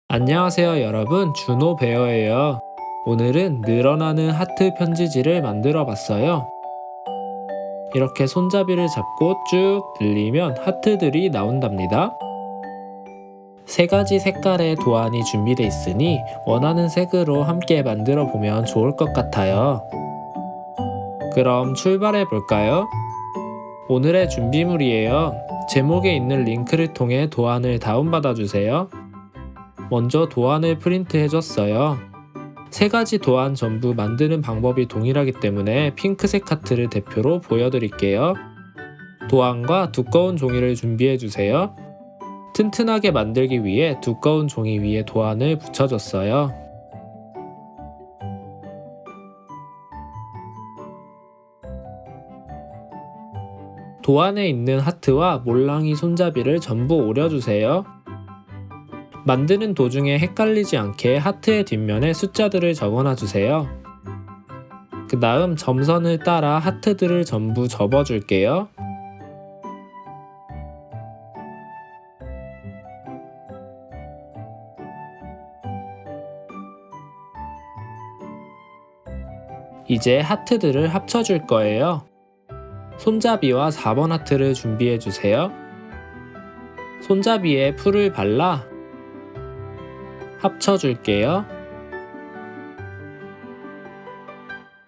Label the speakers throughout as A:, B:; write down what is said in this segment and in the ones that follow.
A: 안녕하세요 여러분, 준호 베어예요. 오늘은 늘어나는 하트 편지지를 만들어 봤어요. 이렇게 손잡이를 잡고 쭉 늘리면 하트들이 나온답니다. 세 가지 색깔의 도안이 준비되어 있으니 원하는 색으로 함께 만들어 보면 좋을 것 같아요. 그럼 출발해 볼까요? 오늘의 준비물이에요. 제목에 있는 링크를 통해 도안을 다운받아 주세요. 먼저 도안을 프린트해줬어요. 세 가지 도안 전부 만드는 방법이 동일하기 때문에 핑크색 하트를 대표로 보여드릴게요. 도안과 두꺼운 종이를 준비해주세요. 튼튼하게 만들기 위해 두꺼운 종이 위에 도안을 붙여줬어요. 도안에 있는 하트와 몰랑이 손잡이를 전부 오려주세요. 만드는 도중에 헷갈리지 않게 하트의 뒷면에 숫자들을 적어놔주세요. 그 다음 점선을 따라 하트들을 전부 접어줄게요. 이제 하트들을 합쳐줄 거예요. 손잡이와 4번 하트를 준비해주세요. 손잡이에 풀을 발라 합쳐줄게요.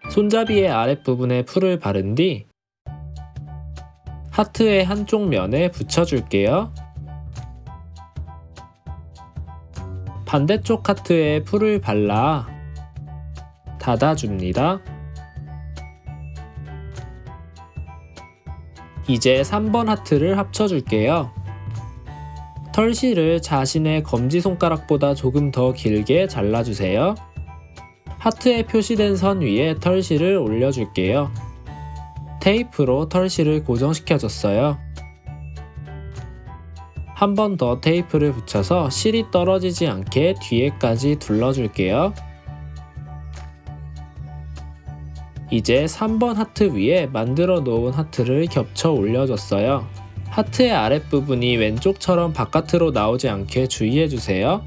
A: 손잡이의 아랫부분에 풀을 바른 뒤 하트의 한쪽 면에 붙여줄게요. 반대쪽 하트에 풀을 발라 닫아줍니다. 이제 3번 하트를 합쳐줄게요. 털실을 자신의 검지손가락보다 조금 더 길게 잘라주세요. 하트에 표시된 선 위에 털실을 올려줄게요. 테이프로 털실을 고정시켜줬어요. 한 번 더 테이프를 붙여서 실이 떨어지지 않게 뒤에까지 둘러줄게요. 이제 3번 하트 위에 만들어 놓은 하트를 겹쳐 올려줬어요. 하트의 아랫부분이 왼쪽처럼 바깥으로 나오지 않게 주의해주세요.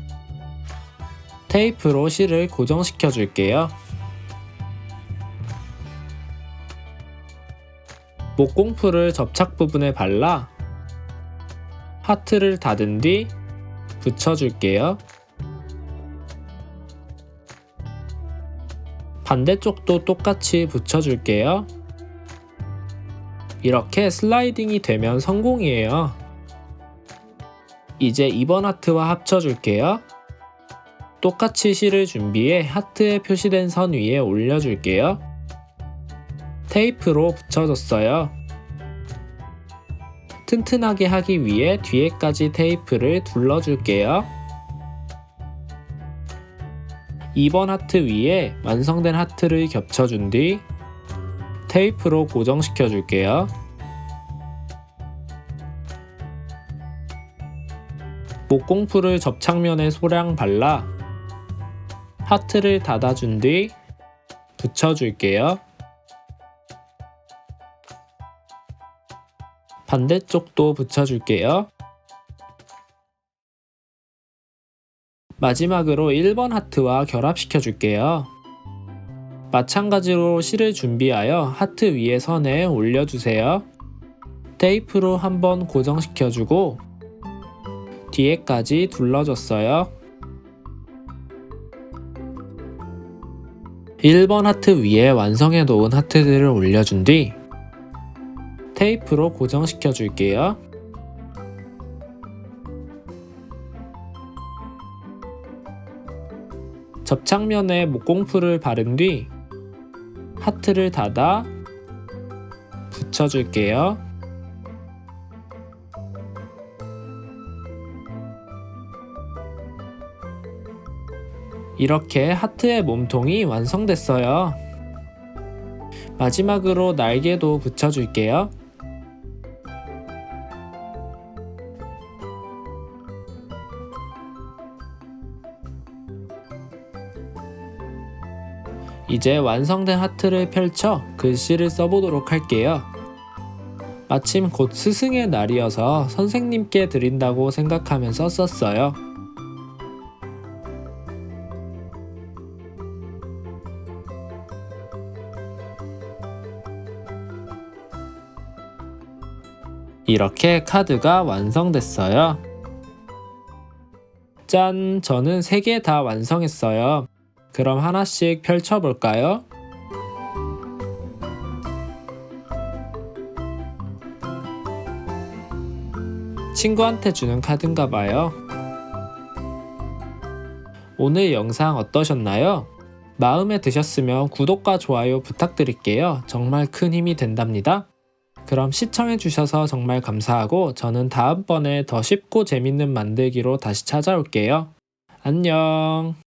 A: 테이프로 실을 고정시켜 줄게요. 목공풀을 접착 부분에 발라 하트를 닫은 뒤 붙여줄게요. 반대쪽도 똑같이 붙여줄게요. 이렇게 슬라이딩이 되면 성공이에요. 이제 2번 하트와 합쳐줄게요. 똑같이 실을 준비해 하트에 표시된 선 위에 올려줄게요. 테이프로 붙여줬어요. 튼튼하게 하기 위해 뒤에까지 테이프를 둘러줄게요. 2번 하트 위에 완성된 하트를 겹쳐준 뒤 테이프로 고정시켜 줄게요. 목공풀을 접착면에 소량 발라 하트를 닫아준 뒤 붙여줄게요. 반대쪽도 붙여줄게요. 마지막으로 1번 하트와 결합시켜 줄게요. 마찬가지로 실을 준비하여 하트 위에 선에 올려주세요. 테이프로 한번 고정시켜주고 뒤에까지 둘러줬어요. 1번 하트 위에 완성해 놓은 하트들을 올려준 뒤 테이프로 고정시켜 줄게요. 접착면에 목공풀을 바른 뒤 하트를 닫아 붙여줄게요. 이렇게 하트의 몸통이 완성됐어요. 마지막으로 날개도 붙여줄게요. 이제 완성된 하트를 펼쳐 글씨를 써보도록 할게요. 마침 곧 스승의 날이어서 선생님께 드린다고 생각하면서 썼어요. 이렇게 카드가 완성됐어요. 짠! 저는 3개 다 완성했어요. 그럼 하나씩 펼쳐볼까요? 친구한테 주는 카드인가 봐요. 오늘 영상 어떠셨나요? 마음에 드셨으면 구독과 좋아요 부탁드릴게요. 정말 큰 힘이 된답니다. 그럼 시청해주셔서 정말 감사하고 저는 다음번에 더 쉽고 재밌는 만들기로 다시 찾아올게요. 안녕.